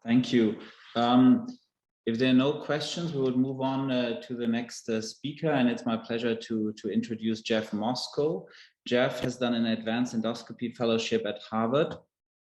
Thank you. If there are no questions, we will move on to the next speaker, and it's my pleasure to introduce Jeff Mosco. Jeff has done an advanced endoscopy fellowship at Harvard.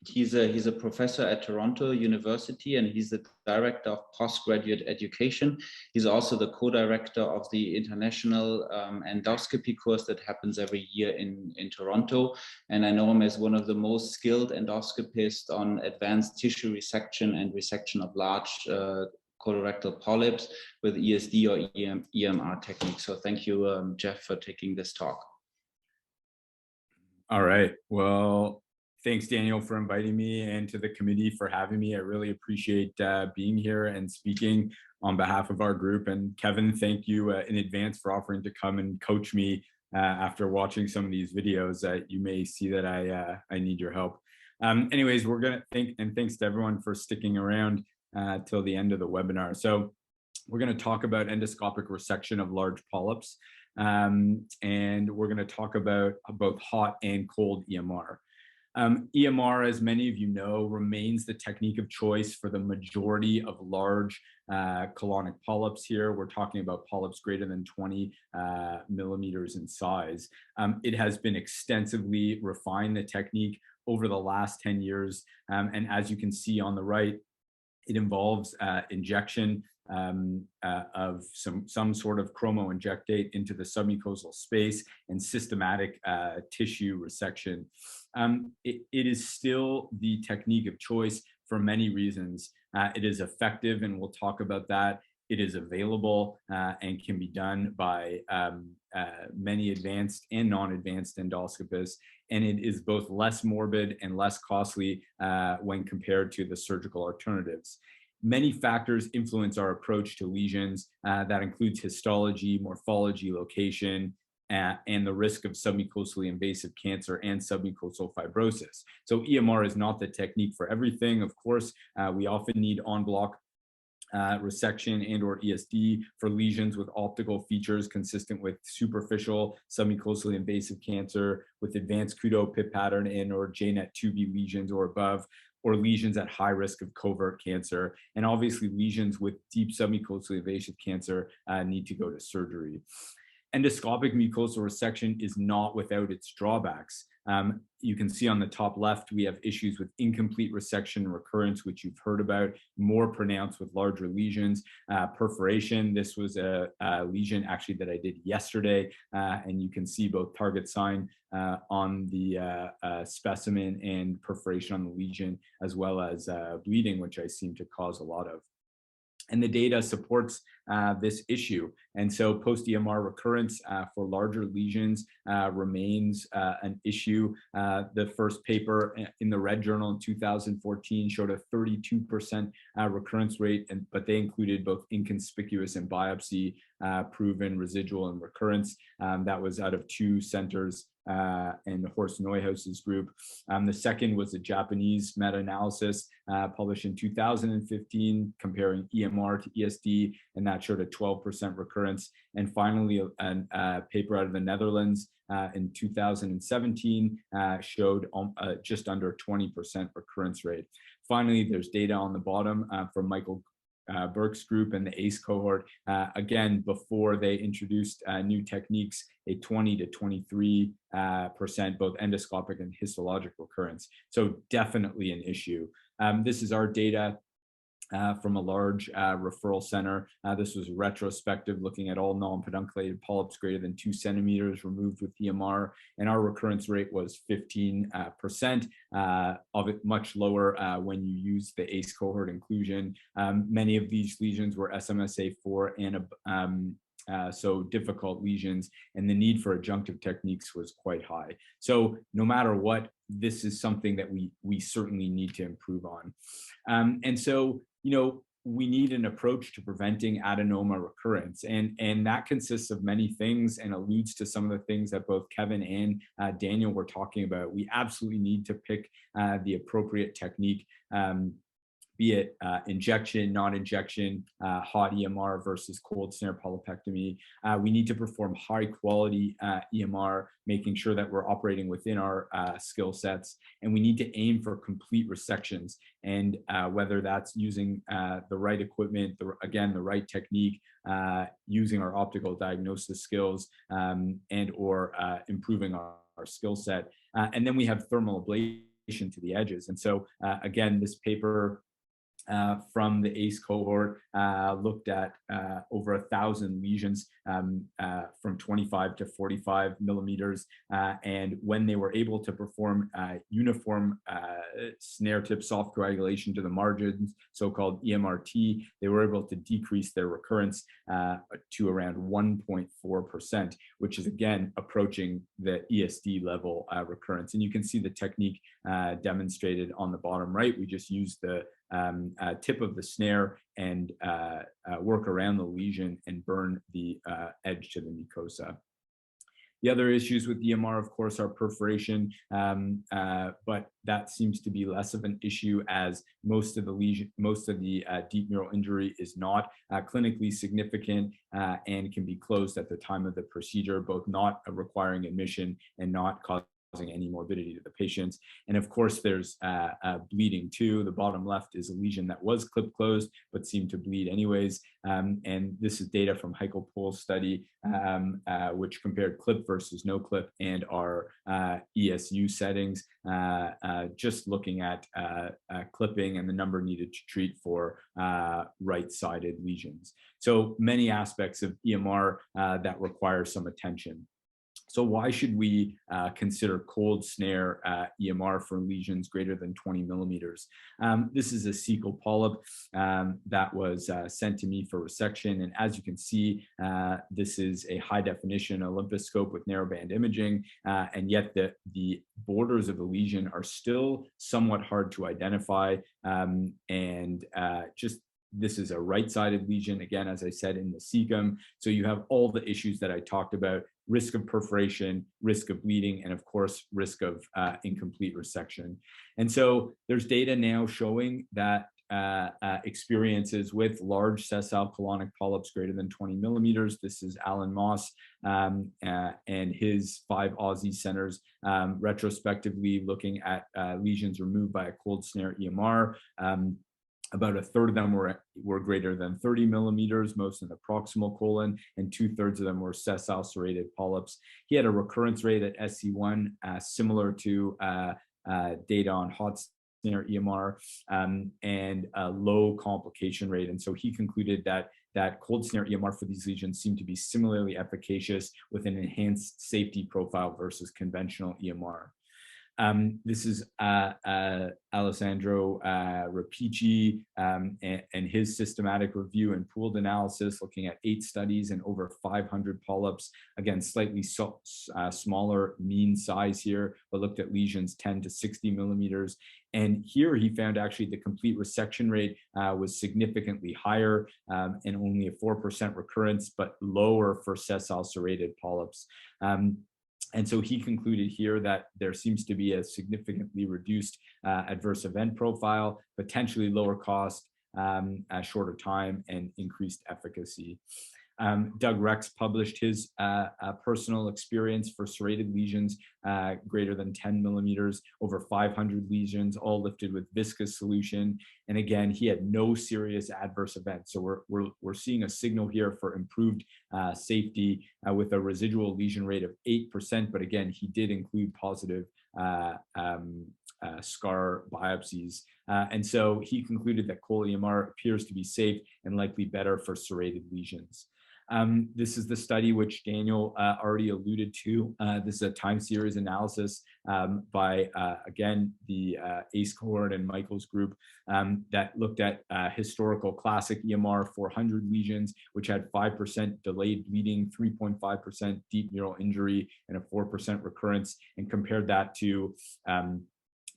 He's a professor at Toronto University, and he's the director of postgraduate education. He's also the co-director of the international endoscopy course that happens every year in Toronto. And I know him as one of the most skilled endoscopists on advanced tissue resection and resection of large colorectal polyps with ESD or EMR techniques. So thank you, Jeff, for taking this talk. All right. Well, thanks, Daniel, for inviting me, and to the committee for having me. I really appreciate being here and speaking on behalf of our group. And Kevin, thank you in advance for offering to come and coach me after watching some of these videos. You may see that I need your help. Anyways, we're going to thanks to everyone for sticking around till the end of the webinar. So we're going to talk about endoscopic resection of large polyps, and we're going to talk about both hot and cold EMR. EMR, as many of you know, remains the technique of choice for the majority of large colonic polyps here. We're talking about polyps greater than 20 millimeters in size. It has been extensively refined, the technique, over the last 10 years. And as you can see on the right, it involves injection of some sort of chromoinjectate into the submucosal space and systematic tissue resection. It is still the technique of choice for many reasons. It is effective, and we'll talk about that. It is available and can be done by many advanced and non-advanced endoscopists, and it is both less morbid and less costly when compared to the surgical alternatives. Many factors influence our approach to lesions. That includes histology, morphology, location, and the risk of submucosally invasive cancer and submucosal fibrosis. So EMR is not the technique for everything. Of course, we often need en-bloc resection and or ESD for lesions with optical features consistent with superficial submucosally invasive cancer, with advanced Kudo pip pattern and or JNET 2B lesions or above, or lesions at high risk of covert cancer. And obviously lesions with deep submucosally invasive cancer need to go to surgery. Endoscopic mucosal resection is not without its drawbacks. You can see on the top left, we have issues with incomplete resection recurrence, which you've heard about, more pronounced with larger lesions. Perforation, this was a lesion actually that I did yesterday, and you can see both target sign on the specimen and perforation on the lesion, as well as bleeding, which I seem to cause a lot of. And the data supports this issue. And so post-EMR recurrence for larger lesions remains an issue. The first paper in the Red Journal in 2014 showed a 32% recurrence rate, but they included both inconspicuous and biopsy proven residual and recurrence. That was out of 2 centers and Horst Neuhaus's group. The second was a Japanese meta-analysis published in 2015 comparing EMR to ESD, and that showed a 12% recurrence. And finally, a paper out of the Netherlands in 2017 showed just under 20% recurrence rate. Finally, there's data on the bottom from Michael Burke's group and the ACE cohort, again, before they introduced new techniques, a 20 to 23% both endoscopic and histologic recurrence. So definitely an issue. This is our data from a large referral center. This was retrospective, looking at all non-pedunculated polyps greater than 2 centimeters removed with EMR, and our recurrence rate was 15%, of it much lower when you use the ACE cohort inclusion. Many of these lesions were SMSA4 and so difficult lesions, and the need for adjunctive techniques was quite high. So no matter what, this is something that we certainly need to improve on. And so, you know, we need an approach to preventing adenoma recurrence, and that consists of many things and alludes to some of the things that both Kevin and Daniel were talking about. We absolutely need to pick the appropriate technique. be it injection, non-injection, hot EMR versus cold snare polypectomy. We need to perform high quality EMR, making sure that we're operating within our skill sets, and we need to aim for complete resections. And whether that's using the right equipment, again, the right technique, using our optical diagnosis skills, and or improving our skill set. And then we have thermal ablation to the edges. And so again, this paper from the ACE cohort looked at over 1,000 lesions from 25 to 45 millimeters. And when they were able to perform uniform snare tip soft coagulation to the margins, so-called EMRT, they were able to decrease their recurrence to around 1.4%, which is again approaching the ESD level recurrence. And you can see the technique demonstrated on the bottom right. We just used the tip of the snare and work around the lesion and burn the edge to the mucosa. The other issues with EMR, of course, are perforation, but that seems to be less of an issue as most of the deep mural injury is not clinically significant and can be closed at the time of the procedure, both not requiring admission and not causing any morbidity to the patients. And of course, there's bleeding too. The bottom left is a lesion that was clip closed, but seemed to bleed anyways. And this is data from Heikel Pohl's study, which compared clip versus no clip and our ESU settings, just looking at clipping and the number needed to treat for right-sided lesions. So many aspects of EMR that require some attention. So why should we consider cold snare EMR for lesions greater than 20 millimeters? This is a cecal polyp that was sent to me for resection. And as you can see, this is a high definition olympuscope with narrowband imaging. And yet the borders of the lesion are still somewhat hard to identify. This is a right-sided lesion, again, as I said, in the cecum. So you have all the issues that I talked about: risk of perforation, risk of bleeding, and of course, risk of incomplete resection. And so there's data now showing that experiences with large sessile colonic polyps greater than 20 millimeters. This is Alan Moss and his 5 Aussie centers retrospectively looking at lesions removed by a cold snare EMR. About a third of them were greater than 30 millimeters, most in the proximal colon, and 2/3 of them were sessile serrated polyps. He had a recurrence rate at SC1 similar to data on hot snare EMR and a low complication rate. And so he concluded that cold snare EMR for these lesions seemed to be similarly efficacious with an enhanced safety profile versus conventional EMR. This is Alessandro Rapici and his systematic review and pooled analysis looking at 8 studies and over 500 polyps. Again, slightly smaller mean size here, but looked at lesions 10 to 60 millimeters. And here he found actually the complete resection rate was significantly higher and only a 4% recurrence, but lower for sessile serrated polyps. And so he concluded here that there seems to be a significantly reduced adverse event profile, potentially lower cost, shorter time, and increased efficacy. Doug Rex published his personal experience for serrated lesions greater than 10 millimeters, over 500 lesions, all lifted with viscous solution. And again, he had no serious adverse events. So we're seeing a signal here for improved safety with a residual lesion rate of 8%. But again, he did include positive scar biopsies. And so he concluded that cold EMR appears to be safe and likely better for serrated lesions. This is the study which Daniel already alluded to. This is a time series analysis by, again, the ACE cohort and Michael's group that looked at historical classic EMR 400 lesions, which had 5% delayed bleeding, 3.5% deep mural injury, and a 4% recurrence, and compared that to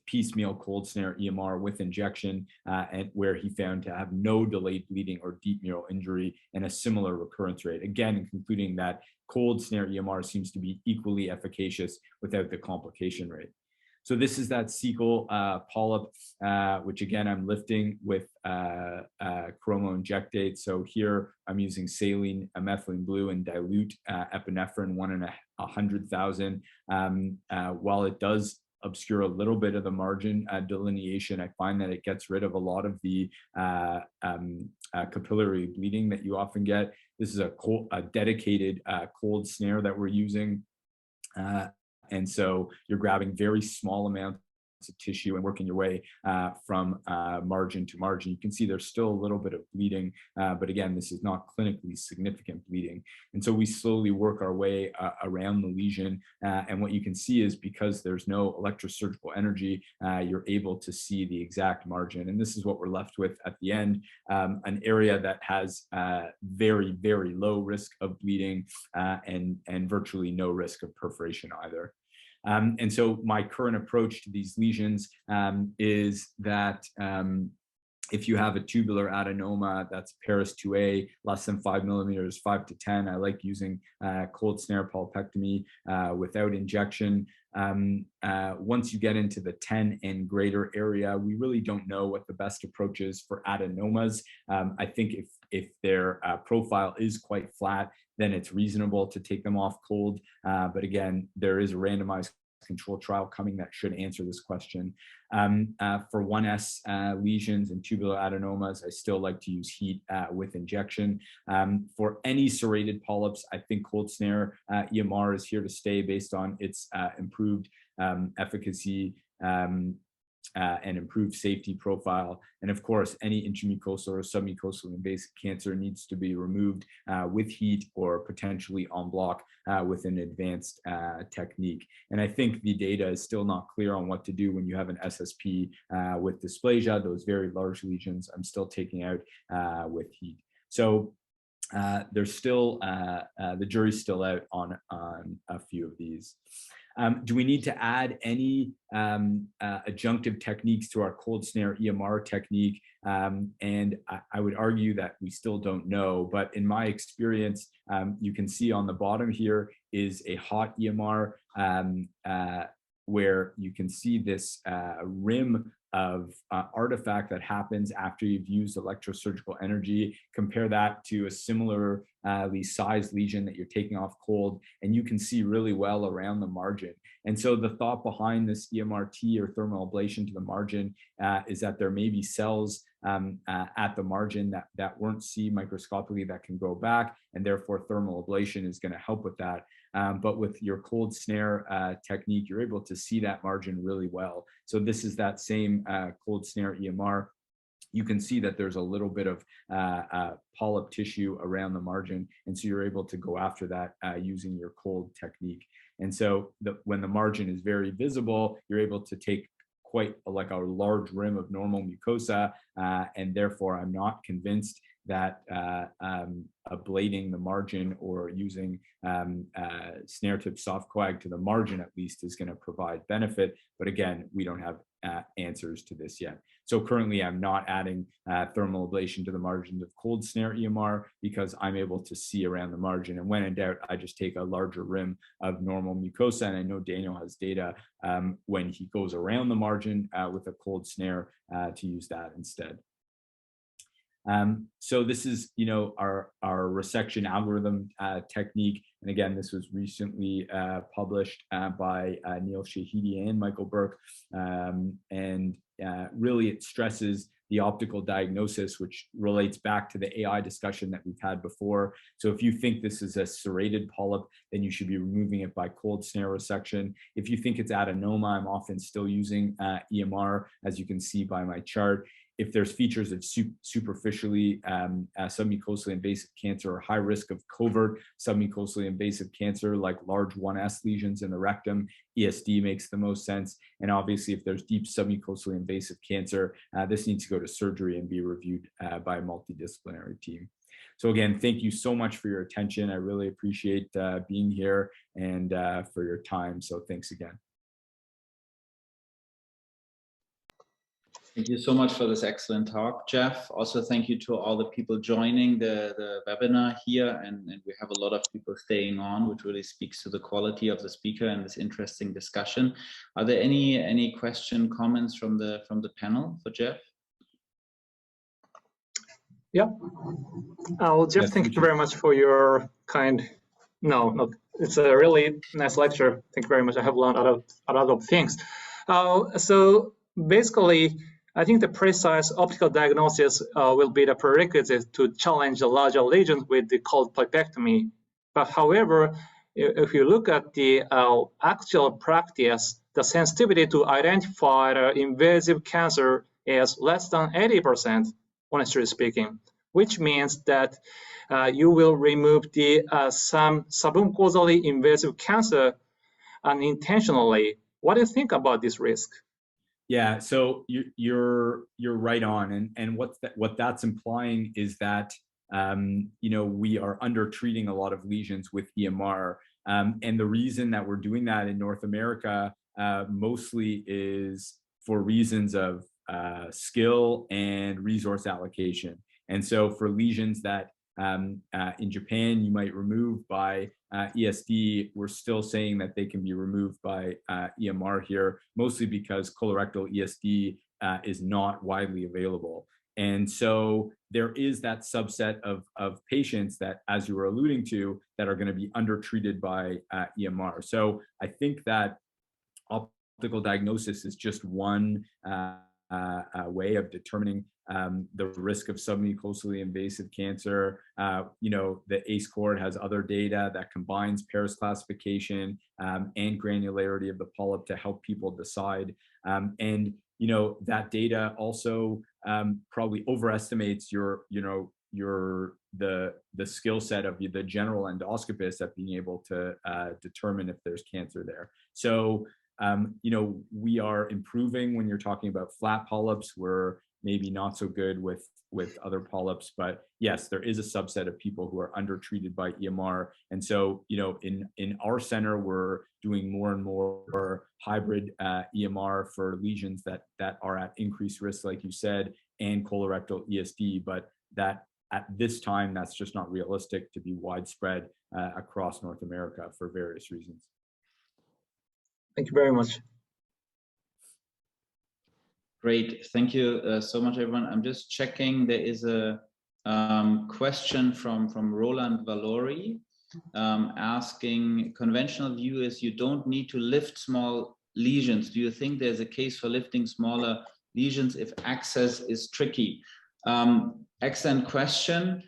piecemeal cold snare EMR with injection, and where he found to have no delayed bleeding or deep mural injury and a similar recurrence rate. Again, concluding that cold snare EMR seems to be equally efficacious without the complication rate. So this is that cecal polyp, which again, I'm lifting with chromoinjectate. So here I'm using saline, methylene blue, and dilute epinephrine, 1 in 100,000. While it does obscure a little bit of the margin delineation, I find that it gets rid of a lot of the capillary bleeding that you often get. This is a dedicated cold snare that we're using. And so you're grabbing very small amounts of tissue and working your way from margin to margin. You can see there's still a little bit of bleeding, but again, this is not clinically significant bleeding. And so we slowly work our way around the lesion. And what you can see is because there's no electrosurgical energy, you're able to see the exact margin. And this is what we're left with at the end, an area that has very, very low risk of bleeding and virtually no risk of perforation either. And so my current approach to these lesions is that if you have a tubular adenoma that's Paris 2A, less than 5 millimeters, 5 to 10, I like using cold snare polypectomy without injection. Once you get into the 10 and greater area, we really don't know what the best approach is for adenomas. I think if their profile is quite flat, then it's reasonable to take them off cold. But again, there is a randomized control trial coming that should answer this question. For 1S lesions and tubular adenomas, I still like to use heat with injection. For any serrated polyps, I think cold snare EMR is here to stay based on its improved efficacy and improved safety profile. And of course, any intramucosal or submucosal invasive cancer needs to be removed with heat or potentially en bloc with an advanced technique. And I think the data is still not clear on what to do when you have an SSP with dysplasia, those very large lesions. I'm still taking out with heat. So there's still, the jury's still out on a few of these. Do we need to add any adjunctive techniques to our cold snare EMR technique? And I would argue that we still don't know, but in my experience, you can see on the bottom here is a hot EMR where you can see this rim of artifact that happens after you've used electrosurgical energy. Compare that to a similarly sized lesion that you're taking off cold, and you can see really well around the margin. And so the thought behind this EMRT or thermal ablation to the margin is that there may be cells at the margin that weren't seen microscopically that can go back, and therefore thermal ablation is going to help with that. But with your cold snare technique, you're able to see that margin really well. So this is that same cold snare EMR. You can see that there's a little bit of polyp tissue around the margin. And so you're able to go after that using your cold technique. And so when the margin is very visible, you're able to take quite like a large rim of normal mucosa. And therefore, I'm not convinced that ablating the margin or using snare tip soft coag to the margin at least is going to provide benefit. But again, we don't have answers to this yet. So currently I'm not adding thermal ablation to the margins of cold snare EMR because I'm able to see around the margin. And when in doubt, I just take a larger rim of normal mucosa. And I know Daniel has data when he goes around the margin with a cold snare to use that instead. So this is, our resection algorithm technique. And again, this was recently published by Neil Shahidi and Michael Burke. And really it stresses the optical diagnosis, which relates back to the AI discussion that we've had before. So if you think this is a serrated polyp, then you should be removing it by cold snare resection. If you think it's adenoma, I'm often still using EMR, as you can see by my chart. If there's features of superficially submucosally invasive cancer or high risk of covert submucosally invasive cancer, like large 1S lesions in the rectum, ESD makes the most sense. And obviously, if there's deep submucosally invasive cancer, this needs to go to surgery and be reviewed by a multidisciplinary team. So again, thank you so much for your attention. I really appreciate being here and for your time. So thanks again. Thank you so much for this excellent talk, Jeff. Also, thank you to all the people joining the webinar here. And we have a lot of people staying on, which really speaks to the quality of the speaker and this interesting discussion. Are there any comments from the panel for Jeff? Yeah. Well, Jeff, yes, thank you very much for your kind. No, it's a really nice lecture. Thank you very much. I have learned a lot of things. So basically, I think the precise optical diagnosis will be the prerequisite to challenge the larger lesions with the cold polypectomy. But however, if you look at the actual practice, the sensitivity to identify invasive cancer is less than 80%, honestly speaking, which means that you will remove the some submucosally invasive cancer unintentionally. What do you think about this risk? Yeah, so you're right on, and what that's implying is that we are under treating a lot of lesions with EMR, and the reason that we're doing that in North America mostly is for reasons of skill and resource allocation. And so for lesions that in Japan you might remove by ESD, we're still saying that they can be removed by EMR here, mostly because colorectal ESD is not widely available. And so there is that subset of patients that, as you were alluding to, that are going to be undertreated by EMR. So I think that optical diagnosis is just one way of determining the risk of submucosally invasive cancer. The ACE cohort has other data that combines Paris classification and granularity of the polyp to help people decide. And that data also probably overestimates the skill set of the general endoscopist at being able to determine if there's cancer there. So we are improving when you're talking about flat polyps. We're maybe not so good with other polyps, but yes, there is a subset of people who are undertreated by EMR. And so, in our center, we're doing more and more hybrid EMR for lesions that are at increased risk, like you said, and colorectal ESD, but that at this time, that's just not realistic to be widespread across North America for various reasons. Thank you very much. Great, thank you so much, everyone. I'm just checking. There is a question from Roland Valori asking, conventional view is you don't need to lift small lesions. Do you think there's a case for lifting smaller lesions if access is tricky? Excellent question.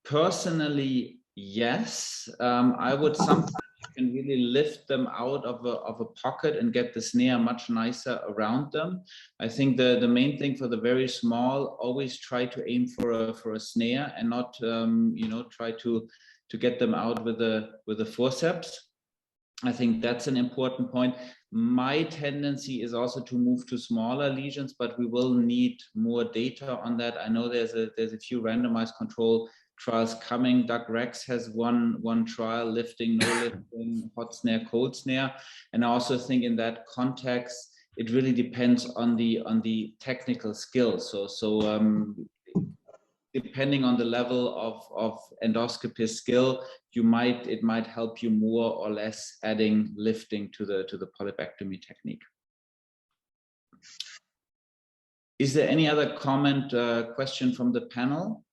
Personally, yes. I would sometimes can really lift them out of a pocket and get the snare much nicer around them. I think the main thing for the very small, always try to aim for a snare and not try to get them out with a forceps. I think that's an important point. My tendency is also to move to smaller lesions, but we will need more data on that. I know there's a few randomized control trials coming. Doug Rex has one trial, lifting, no lifting, hot snare, cold snare. And I also think in that context, it really depends on the technical skills. So depending on the level of endoscopy skill, it might help you more or less adding lifting to the polypectomy technique. Is there any other comment, question from the panel?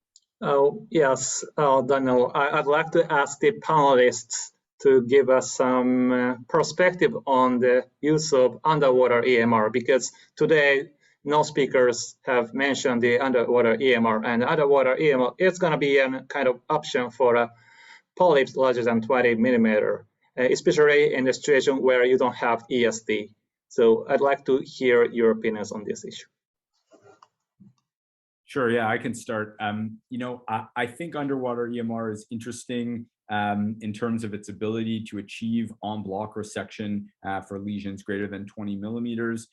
Oh, yes, Daniel, I'd like to ask the panelists to give us some perspective on the use of underwater EMR, because today no speakers have mentioned the underwater EMR, and underwater EMR is going to be a kind of option for polyps larger than 20 millimeter, especially in the situation where you don't have ESD. So I'd like to hear your opinions on this issue. Sure, yeah, I can start. I think underwater EMR is interesting in terms of its ability to achieve en bloc resection for lesions greater than 20 millimeters.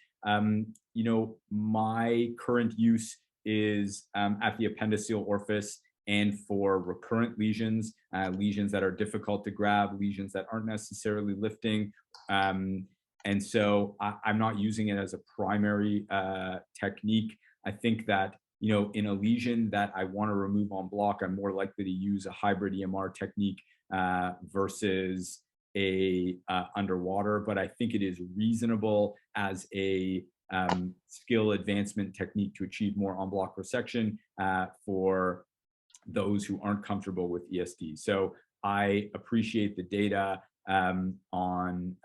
My current use is at the appendiceal orifice and for recurrent lesions, lesions that are difficult to grab, lesions that aren't necessarily lifting. And so I'm not using it as a primary technique. I think that, you know, in a lesion that I want to remove en bloc, I'm more likely to use a hybrid EMR technique versus a underwater. But I think it is reasonable as a skill advancement technique to achieve more en bloc resection for those who aren't comfortable with ESD. So I appreciate the data on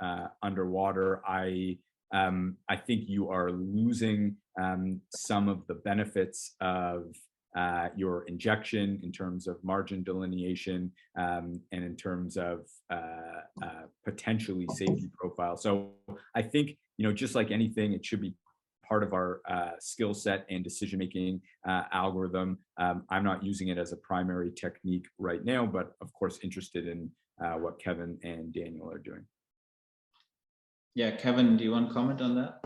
underwater. I think you are losing some of the benefits of your injection in terms of margin delineation and in terms of potentially safety profile. So I think, you know, just like anything, it should be part of our skill set and decision-making algorithm. I'm not using it as a primary technique right now, but of course interested in what Kevin and Daniel are doing. Yeah, Kevin, do you want to comment on that?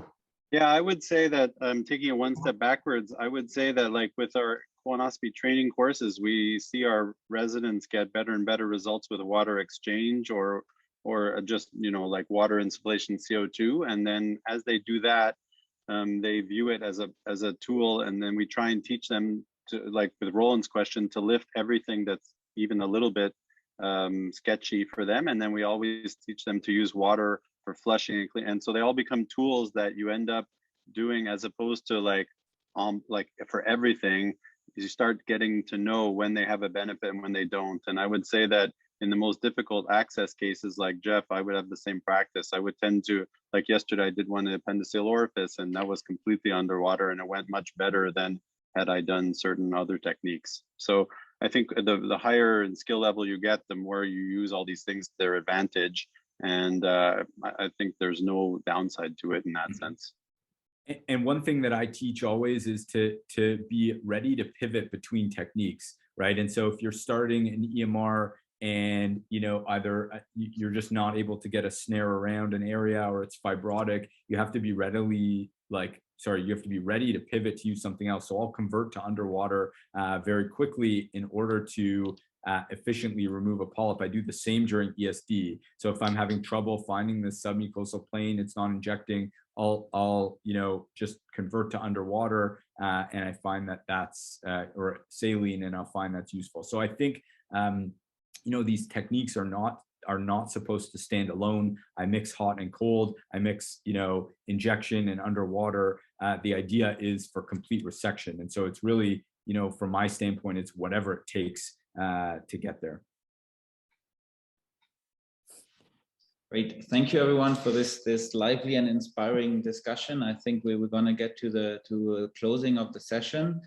Yeah, I would say that taking it one step backwards, I would say that like with our colonoscopy training courses, we see our residents get better and better results with water exchange or just, you know, like water insufflation CO2. And then as they do that, they view it as a tool, and then we try and teach them to, like with Roland's question, to lift everything that's even a little bit sketchy for them, and then we always teach them to use water for flushing and clean, and so they all become tools that you end up doing, as opposed to like for everything. You start getting to know when they have a benefit and when they don't. And I would say that in the most difficult access cases like Jeff, I would have the same practice. I would tend to, like yesterday, I did one in appendiceal orifice, and that was completely underwater, and it went much better than had I done certain other techniques. So I think the higher in skill level you get, the more you use all these things to their advantage. And I think there's no downside to it in that sense. And one thing that I teach always is to be ready to pivot between techniques, right? And so if you're starting an EMR and, you know, either you're just not able to get a snare around an area or it's fibrotic, you have to be ready to pivot to use something else. So I'll convert to underwater very quickly in order to efficiently remove a polyp. I do the same during ESD. So if I'm having trouble finding the submucosal plane, it's not injecting, I'll you know, just convert to underwater, and I find that that's or saline, and I'll find that's useful. So I think you know, these techniques are not supposed to stand alone. I mix hot and cold. I mix, you know, injection and underwater. The idea is for complete resection, and so it's really, you know, from my standpoint, it's whatever it takes to get there. Great. Thank you, everyone, for this lively and inspiring discussion. I think we were going to get to the closing of the session.